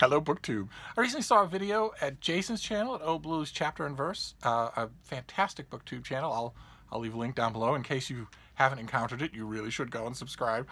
Hello, BookTube. I recently saw a video at Jason's channel at O Blues Chapter and Verse, a fantastic BookTube channel. I'll leave a link down below in case you haven't encountered it. You really should go and subscribe.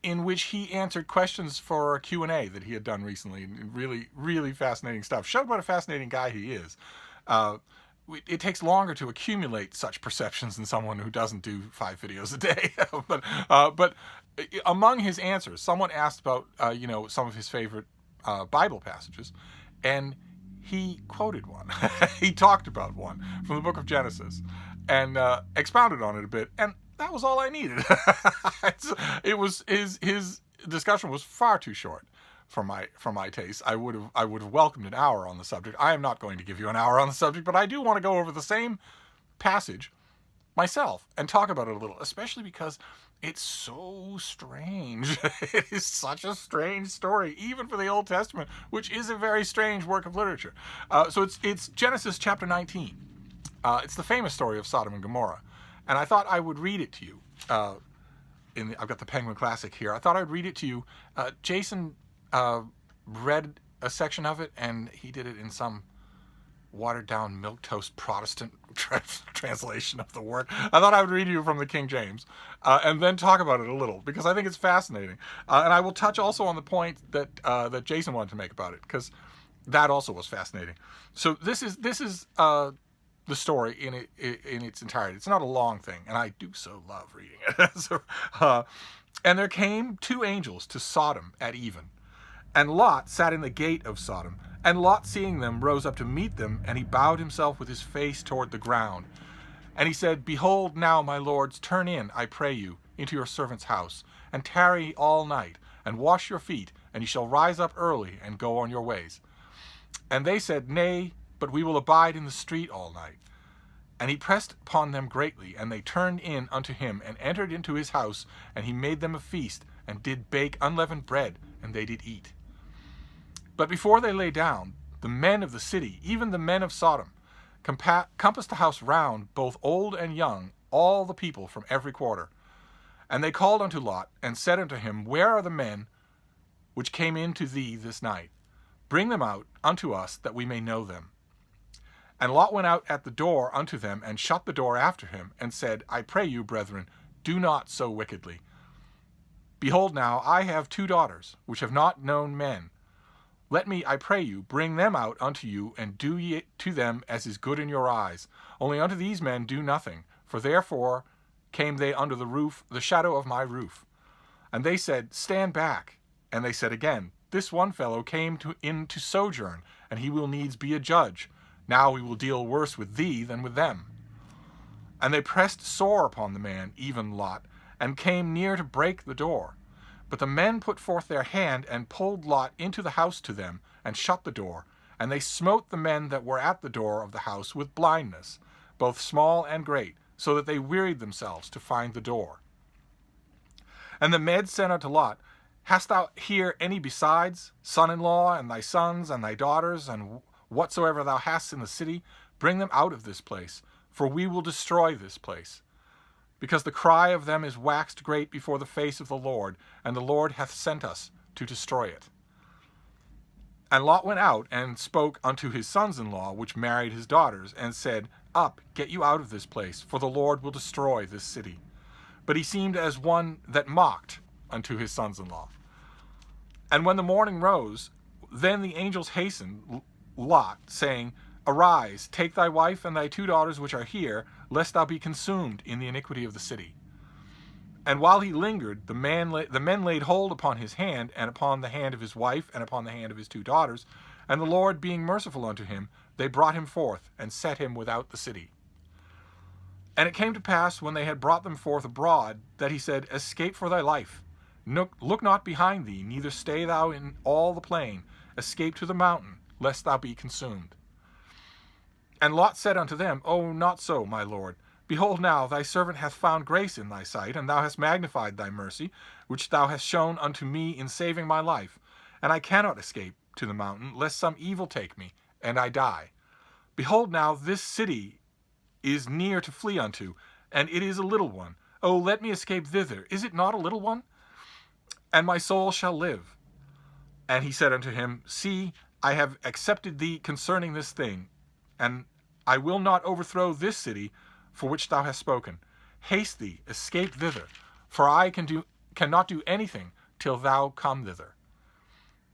In which he answered questions for a Q&A that he had done recently. Really, really fascinating stuff. Showed what a fascinating guy he is. It takes longer to accumulate such perceptions than someone who doesn't do 5 videos a day. but among his answers, someone asked about some of his favorite Bible passages, and he quoted one. He talked about one from the book of Genesis and expounded on it a bit, and that was all I needed. It was his discussion was far too short for my taste. I would have welcomed an hour on the subject. I am not going to give you an hour on the subject, but I do want to go over the same passage myself and talk about it a little, especially because it's so strange. It is such a strange story, even for the Old Testament, which is a very strange work of literature. So it's Genesis chapter 19. It's the famous story of Sodom and Gomorrah, and I thought I would read it to you. I've got the Penguin Classic here. I thought I'd read it to you. Jason read a section of it, and he did it in some watered-down milquetoast Protestant translation of the word. I thought I would read you from the King James, and then talk about it a little, because I think it's fascinating. And I will touch also on the point that Jason wanted to make about it, because that also was fascinating. So this is the story in its entirety. It's not a long thing, and I do so love reading it. And there came 2 angels to Sodom at even, and Lot sat in the gate of Sodom. And Lot, seeing them, rose up to meet them, and he bowed himself with his face toward the ground. And he said, Behold now, my lords, turn in, I pray you, into your servant's house, and tarry all night, and wash your feet, and ye shall rise up early, and go on your ways. And they said, Nay, but we will abide in the street all night. And he pressed upon them greatly, and they turned in unto him, and entered into his house, and he made them a feast, and did bake unleavened bread, and they did eat. But before they lay down, the men of the city, even the men of Sodom, compassed the house round, both old and young, all the people from every quarter. And they called unto Lot, and said unto him, Where are the men which came in to thee this night? Bring them out unto us, that we may know them. And Lot went out at the door unto them, and shut the door after him, and said, I pray you, brethren, do not so wickedly. Behold now, I have 2 daughters, which have not known men. Let me, I pray you, bring them out unto you, and do ye to them as is good in your eyes. Only unto these men do nothing, for therefore came they under the shadow of my roof. And they said, Stand back. And they said again, This one fellow came in to sojourn, and he will needs be a judge. Now we will deal worse with thee than with them. And they pressed sore upon the man, even Lot, and came near to break the door. But the men put forth their hand, and pulled Lot into the house to them, and shut the door. And they smote the men that were at the door of the house with blindness, both small and great, so that they wearied themselves to find the door. And the men said unto Lot, Hast thou here any besides, son-in-law, and thy sons, and thy daughters, and whatsoever thou hast in the city? Bring them out of this place, for we will destroy this place. Because the cry of them is waxed great before the face of the Lord, and the Lord hath sent us to destroy it. And Lot went out, and spoke unto his sons-in-law, which married his daughters, and said, Up, get you out of this place, for the Lord will destroy this city. But he seemed as one that mocked unto his sons-in-law. And when the morning rose, then the angels hastened Lot, saying, Arise, take thy wife and thy 2 daughters which are here, lest thou be consumed in the iniquity of the city. And while he lingered, the men laid hold upon his hand, and upon the hand of his wife, and upon the hand of his 2 daughters. And the Lord being merciful unto him, they brought him forth, and set him without the city. And it came to pass, when they had brought them forth abroad, that he said, Escape for thy life. Look not behind thee, neither stay thou in all the plain. Escape to the mountain, lest thou be consumed. And Lot said unto them, O not so, my lord. Behold now, thy servant hath found grace in thy sight, and thou hast magnified thy mercy, which thou hast shown unto me in saving my life. And I cannot escape to the mountain, lest some evil take me, and I die. Behold now, this city is near to flee unto, and it is a little one. O let me escape thither. Is it not a little one? And my soul shall live. And he said unto him, See, I have accepted thee concerning this thing, and I will not overthrow this city for which thou hast spoken. Haste thee, escape thither, for I cannot do anything till thou come thither.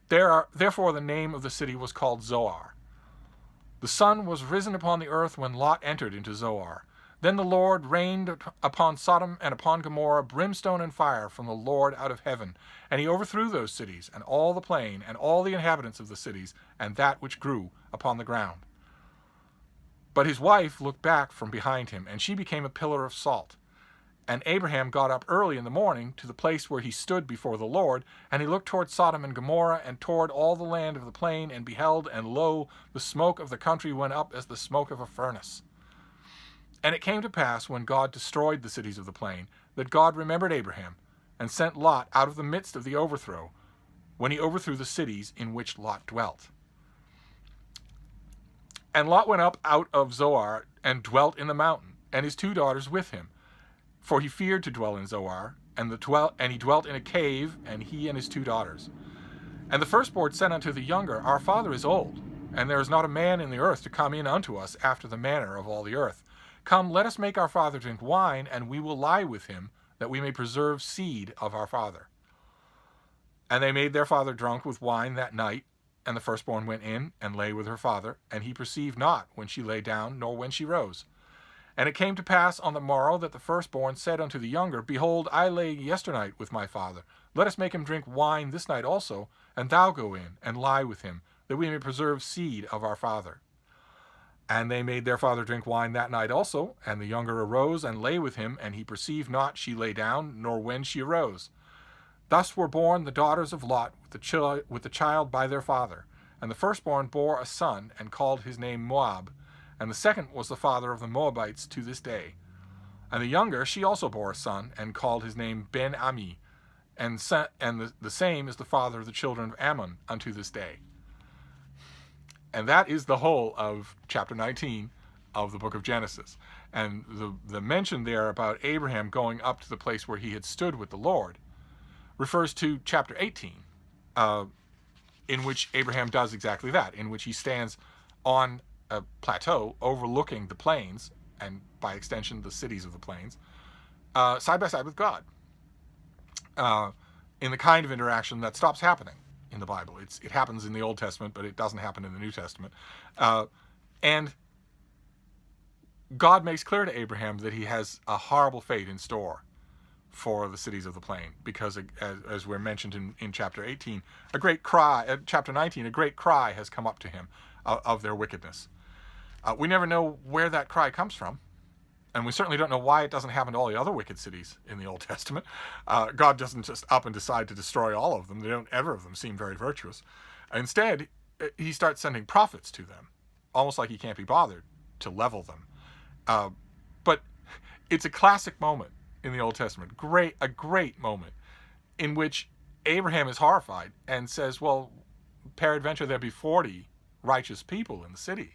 Therefore the name of the city was called Zoar. The sun was risen upon the earth when Lot entered into Zoar. Then the Lord rained upon Sodom and upon Gomorrah brimstone and fire from the Lord out of heaven. And he overthrew those cities, and all the plain, and all the inhabitants of the cities, and that which grew upon the ground. But his wife looked back from behind him, and she became a pillar of salt. And Abraham got up early in the morning to the place where he stood before the Lord, and he looked toward Sodom and Gomorrah, and toward all the land of the plain, and beheld, and lo, the smoke of the country went up as the smoke of a furnace. And it came to pass, when God destroyed the cities of the plain, that God remembered Abraham, and sent Lot out of the midst of the overthrow, when he overthrew the cities in which Lot dwelt. And Lot went up out of Zoar, and dwelt in the mountain, and his 2 daughters with him. For he feared to dwell in Zoar, and he dwelt in a cave, and he and his 2 daughters. And the firstborn said unto the younger, Our father is old, and there is not a man in the earth to come in unto us after the manner of all the earth. Come, let us make our father drink wine, and we will lie with him, that we may preserve seed of our father. And they made their father drunk with wine that night, and the firstborn went in, and lay with her father, and he perceived not when she lay down, nor when she rose. And it came to pass on the morrow that the firstborn said unto the younger, Behold, I lay yesternight with my father. Let us make him drink wine this night also, and thou go in, and lie with him, that we may preserve seed of our father. And they made their father drink wine that night also, and the younger arose and lay with him, and he perceived not she lay down, nor when she arose. Thus were born the daughters of Lot with the child by their father. And the firstborn bore a son, and called his name Moab, and the second was the father of the Moabites to this day. And the younger, she also bore a son, and called his name Ben-Ami, and the same is the father of the children of Ammon unto this day. And that is the whole of chapter 19 of the book of Genesis. And the mention there about Abraham going up to the place where he had stood with the Lord refers to chapter 18, in which Abraham does exactly that, in which he stands on a plateau overlooking the plains, and by extension the cities of the plains, side by side with God, in the kind of interaction that stops happening in the Bible. It happens in the Old Testament, but it doesn't happen in the New Testament. And God makes clear to Abraham that he has a horrible fate in store for the cities of the plain, because as we're mentioned in chapter 18, chapter 19, a great cry has come up to him of their wickedness. We never know where that cry comes from, and we certainly don't know why it doesn't happen to all the other wicked cities in the Old Testament. God doesn't just up and decide to destroy all of them. They don't ever of them seem very virtuous. Instead, he starts sending prophets to them, almost like he can't be bothered to level them. But it's a classic moment in the Old Testament, a great moment, in which Abraham is horrified and says, well, peradventure there be 40 righteous people in the city.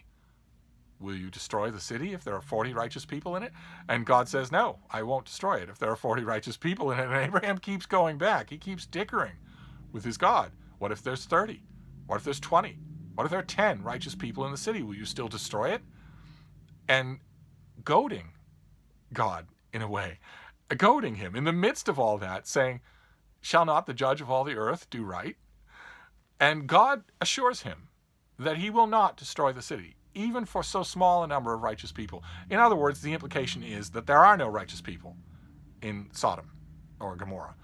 Will you destroy the city if there are 40 righteous people in it? And God says, no, I won't destroy it if there are 40 righteous people in it. And Abraham keeps going back. He keeps dickering with his God. What if there's 30? What if there's 20? What if there are 10 righteous people in the city? Will you still destroy it? And goading God, in a way, goading him in the midst of all that, saying, shall not the judge of all the earth do right? And God assures him that he will not destroy the city, even for so small a number of righteous people. In other words, the implication is that there are no righteous people in Sodom or Gomorrah.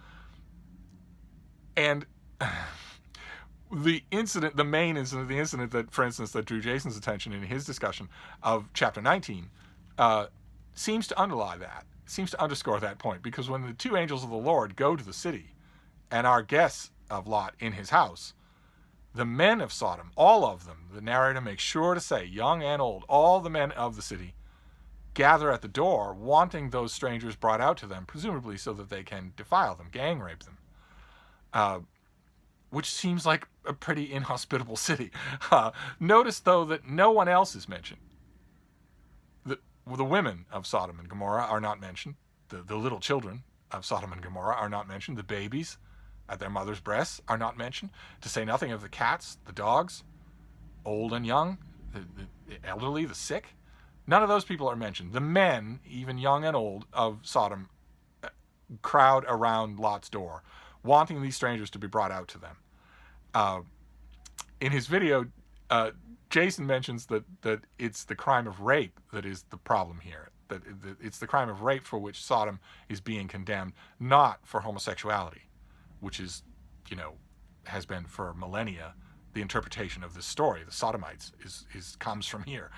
And the incident that, for instance, that drew Jason's attention in his discussion of chapter 19, seems to underlie that, seems to underscore that point, because when the 2 angels of the Lord go to the city and are guests of Lot in his house, the men of Sodom, all of them, the narrator makes sure to say, young and old, all the men of the city gather at the door, wanting those strangers brought out to them, presumably so that they can defile them, gang rape them, which seems like a pretty inhospitable city. Notice, though, that no one else is mentioned. The women of Sodom and Gomorrah are not mentioned. The little children of Sodom and Gomorrah are not mentioned. The babies, at their mother's breasts are not mentioned, to say nothing of the cats, the dogs, old and young, the elderly, the sick. None of those people are mentioned. The men, even young and old, of Sodom crowd around Lot's door, wanting these strangers to be brought out to them. In his video, Jason mentions that it's the crime of rape that is the problem here. That it's the crime of rape for which Sodom is being condemned, not for homosexuality, which is, has been for millennia the interpretation of this story. The Sodomites comes from here.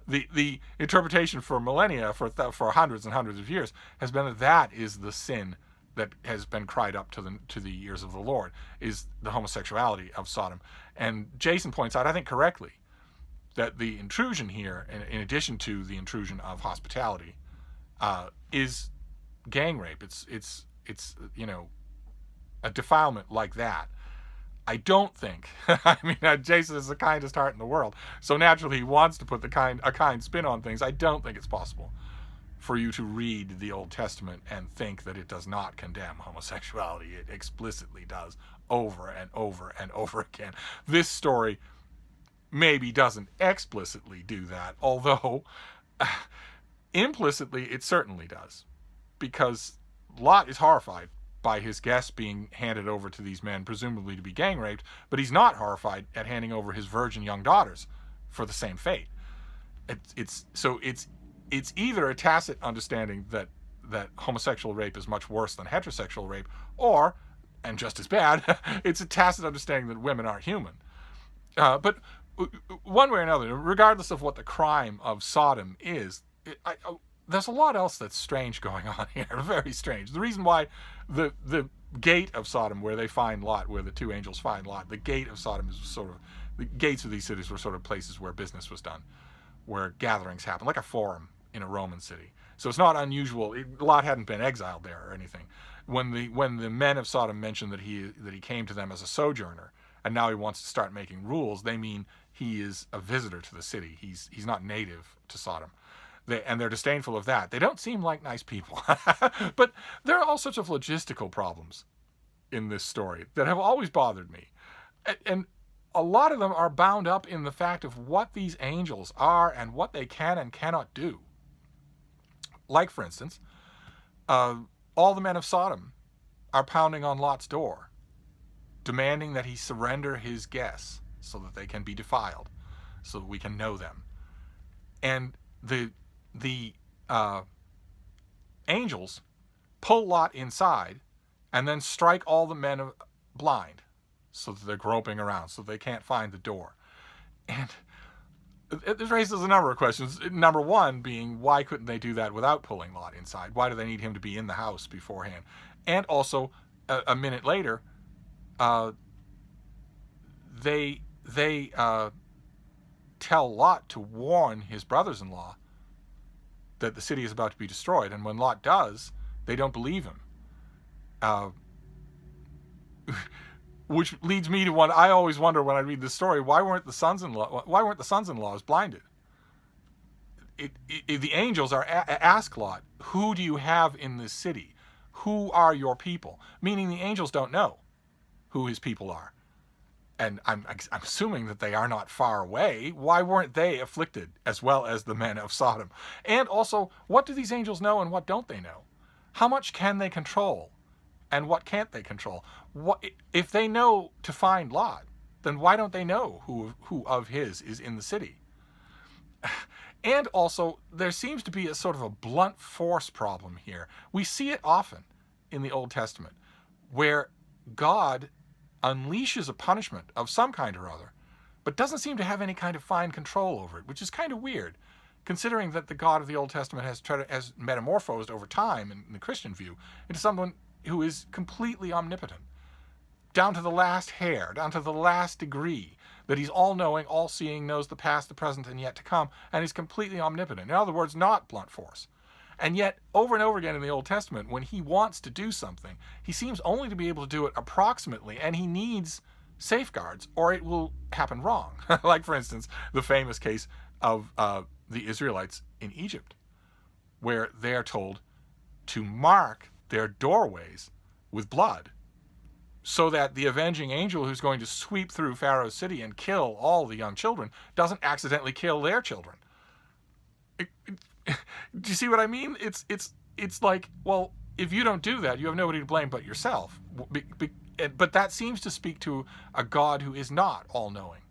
The interpretation for millennia, for hundreds and hundreds of years, has been that is the sin that has been cried up to the ears of the Lord, is the homosexuality of Sodom. And Jason points out, I think correctly, that the intrusion here, in addition to the intrusion of hospitality, is gang rape. It's a defilement like that. I don't think, Jason is the kindest heart in the world, so naturally he wants to put a kind spin on things. I don't think it's possible for you to read the Old Testament and think that it does not condemn homosexuality. It explicitly does, over and over and over again. This story maybe doesn't explicitly do that, although implicitly it certainly does, because Lot is horrified by his guests being handed over to these men, presumably to be gang raped, but he's not horrified at handing over his virgin young daughters for the same fate. It's either a tacit understanding that homosexual rape is much worse than heterosexual rape, or, and just as bad, it's a tacit understanding that women aren't human. But one way or another, regardless of what the crime of Sodom is, there's a lot else that's strange going on here. Very strange. The reason why the gate of Sodom, where they find Lot, where the two angels find Lot, the gate of Sodom is sort of, the gates of these cities were sort of places where business was done, where gatherings happened, like a forum in a Roman city. So it's not unusual. Lot hadn't been exiled there or anything. When the men of Sodom mentioned that he came to them as a sojourner, and now he wants to start making rules, they mean he is a visitor to the city. He's not native to Sodom. And they're disdainful of that. They don't seem like nice people. But there are all sorts of logistical problems in this story that have always bothered me. And a lot of them are bound up in the fact of what these angels are and what they can and cannot do. Like, for instance, all the men of Sodom are pounding on Lot's door, demanding that he surrender his guests so that they can be defiled, so that we can know them. And the angels pull Lot inside and then strike all the men blind so that they're groping around, so they can't find the door. And it raises a number of questions. Number one being, why couldn't they do that without pulling Lot inside? Why do they need him to be in the house beforehand? And also, a minute later, they tell Lot to warn his brothers-in-law that the city is about to be destroyed. And when Lot does, they don't believe him. Which leads me to one. I always wonder when I read this story, why weren't the sons-in-laws blinded? The angels ask Lot, who do you have in this city? Who are your people? Meaning the angels don't know who his people are. And I'm assuming that they are not far away. Why weren't they afflicted as well as the men of Sodom? And also, what do these angels know and what don't they know? How much can they control? And what can't they control? If they know to find Lot, then why don't they know who of his is in the city? And also, there seems to be a sort of a blunt force problem here. We see it often in the Old Testament, where God unleashes a punishment of some kind or other, but doesn't seem to have any kind of fine control over it, which is kind of weird, considering that the God of the Old Testament has metamorphosed over time in the Christian view into someone who is completely omnipotent, down to the last hair, down to the last degree, that he's all-knowing, all-seeing, knows the past, the present, and yet to come, and is completely omnipotent. In other words, not blunt force. And yet, over and over again in the Old Testament, when he wants to do something, he seems only to be able to do it approximately, and he needs safeguards, or it will happen wrong. Like, for instance, the famous case of the Israelites in Egypt, where they're told to mark their doorways with blood so that the avenging angel who's going to sweep through Pharaoh's city and kill all the young children doesn't accidentally kill their children. Do you see what I mean? It's like, well, if you don't do that, you have nobody to blame but yourself. But that seems to speak to a God who is not all-knowing,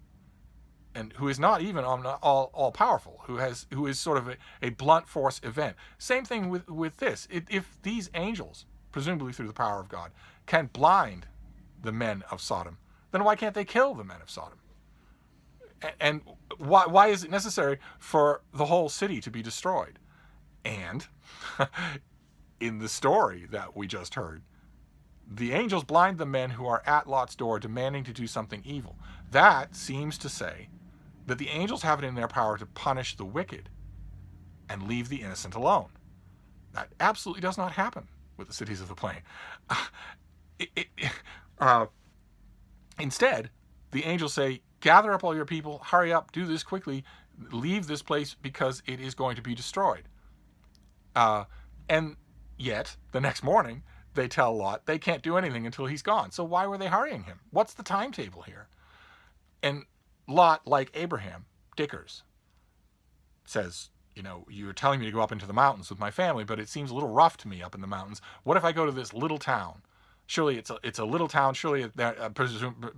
and who is not even all-powerful, who is sort of a blunt force event. Same thing with this. If these angels, presumably through the power of God, can blind the men of Sodom, then why can't they kill the men of Sodom? And why is it necessary for the whole city to be destroyed? And in the story that we just heard, the angels blind the men who are at Lot's door demanding to do something evil. That seems to say that the angels have it in their power to punish the wicked and leave the innocent alone. That absolutely does not happen with the cities of the plain. Instead, the angels say, gather up all your people, hurry up, do this quickly, leave this place because it is going to be destroyed. And yet, the next morning, they tell Lot they can't do anything until he's gone. So why were they hurrying him? What's the timetable here? And Lot, like Abraham, dickers, says, you're telling me to go up into the mountains with my family, but it seems a little rough to me up in the mountains. What if I go to this little town? Surely it's a little town. Surely,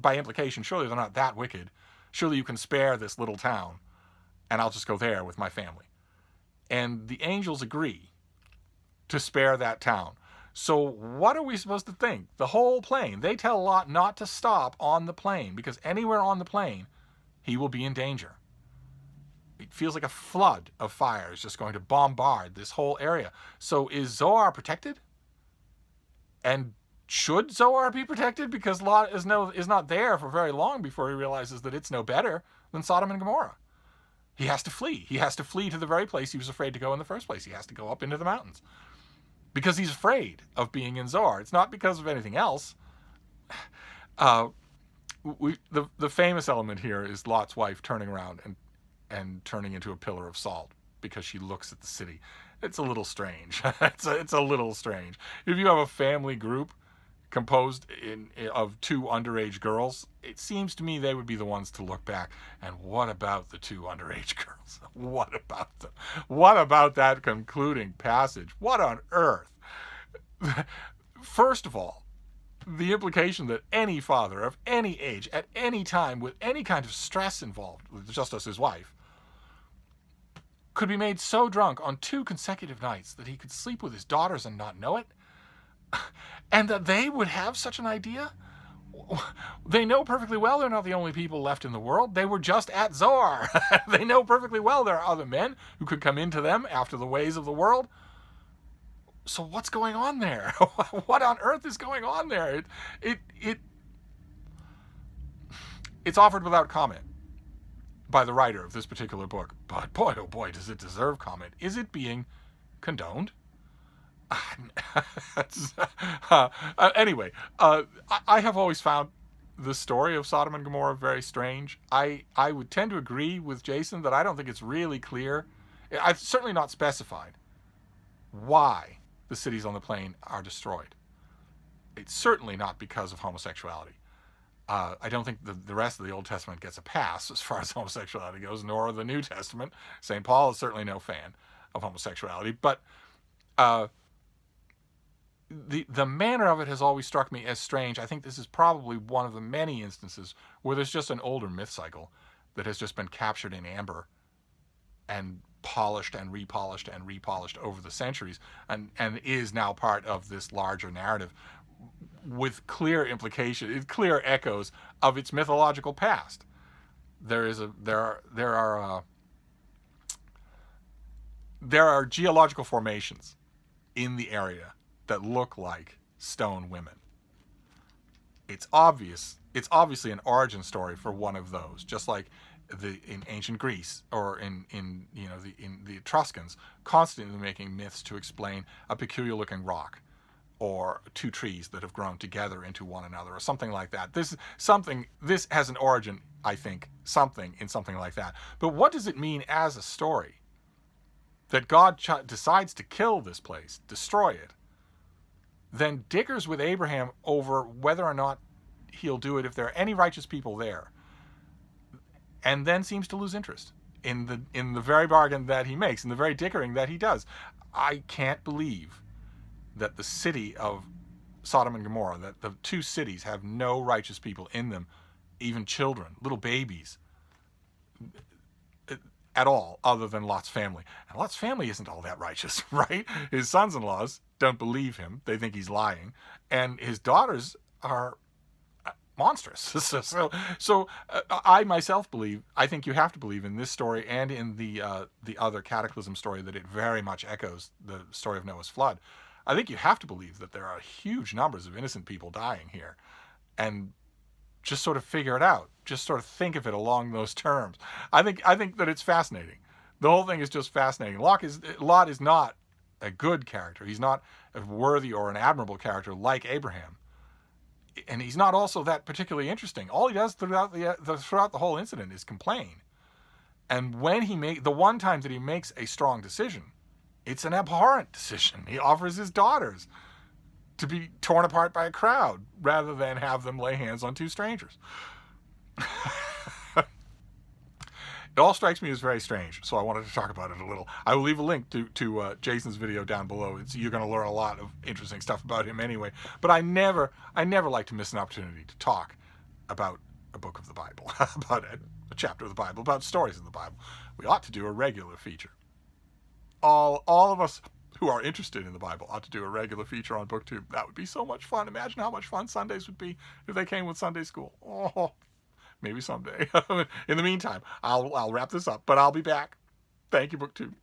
by implication, surely they're not that wicked. Surely you can spare this little town, and I'll just go there with my family. And the angels agree to spare that town. So what are we supposed to think? The whole plain. They tell Lot not to stop on the plain, because anywhere on the plain, he will be in danger. It feels like a flood of fire is just going to bombard this whole area. So is Zoar protected? And should Zoar be protected? Because Lot is not there for very long before he realizes that it's no better than Sodom and Gomorrah. He has to flee. He has to flee to the very place he was afraid to go in the first place. He has to go up into the mountains because he's afraid of being in Zoar. It's not because of anything else. The famous element here is Lot's wife turning around and turning into a pillar of salt because she looks at the city. It's a little strange. It's a little strange. If you have a family group composed of two underage girls, it seems to me they would be the ones to look back. And what about the two underage girls? What about them? What about that concluding passage? What on earth? First of all, the implication that any father of any age, at any time, with any kind of stress involved, just as his wife, could be made so drunk on 2 consecutive nights that he could sleep with his daughters and not know it, and that they would have such an idea. They know perfectly well they're not the only people left in the world. They were just at Zoar. They know perfectly well there are other men who could come into them after the ways of the world. So what's going on there? What on earth is going on there? It's offered without comment by the writer of this particular book. But boy, oh boy, does it deserve comment. Is it being condoned? Anyway, I have always found the story of Sodom and Gomorrah very strange. I would tend to agree with Jason that I don't think it's really clear. It's certainly not specified why the cities on the plain are destroyed. It's certainly not because of homosexuality. I don't think the rest of the Old Testament gets a pass as far as homosexuality goes, nor the New Testament. St. Paul is certainly no fan of homosexuality, but the manner of it has always struck me as strange. I think this is probably one of the many instances where there's just an older myth cycle that has just been captured in amber and polished and repolished and repolished over the centuries, and is now part of this larger narrative with clear implication, clear echoes of its mythological past. There are geological formations in the area that look like stone women. It's obviously an origin story for one of those, just like in ancient Greece or in the Etruscans, constantly making myths to explain a peculiar looking rock or 2 trees that have grown together into one another or something like that. This has an origin, I think, something like that. But what does it mean as a story that God decides to kill this place, destroy it, then dickers with Abraham over whether or not he'll do it if there are any righteous people there, and then seems to lose interest in the very bargain that he makes, in the very dickering that he does. I can't believe that the city of Sodom and Gomorrah, that the two cities have no righteous people in them, even children, little babies, at all, other than Lot's family. And Lot's family isn't all that righteous, right? His sons-in-laws don't believe him. They think he's lying. And his daughters are monstrous. So I myself believe, I think you have to believe in this story and in the other cataclysm story, that it very much echoes the story of Noah's flood. I think you have to believe that there are huge numbers of innocent people dying here, and just sort of figure it out. Just sort of think of it along those terms. I think that it's fascinating. The whole thing is just fascinating. Lot is not a good character. He's not a worthy or an admirable character like Abraham. And he's not also that particularly interesting. All he does throughout the whole incident is complain. And when the one time that he makes a strong decision, it's an abhorrent decision. He offers his daughters to be torn apart by a crowd rather than have them lay hands on two strangers. It all strikes me as very strange, so I wanted to talk about it a little. I will leave a link to Jason's video down below. You're going to learn a lot of interesting stuff about him anyway. But I never like to miss an opportunity to talk about a book of the Bible, about a chapter of the Bible, about stories in the Bible. We ought to do a regular feature. All of us who are interested in the Bible ought to do a regular feature on BookTube. That would be so much fun. Imagine how much fun Sundays would be if they came with Sunday school. Oh, maybe someday. In the meantime, I'll wrap this up, but I'll be back. Thank you, BookTube.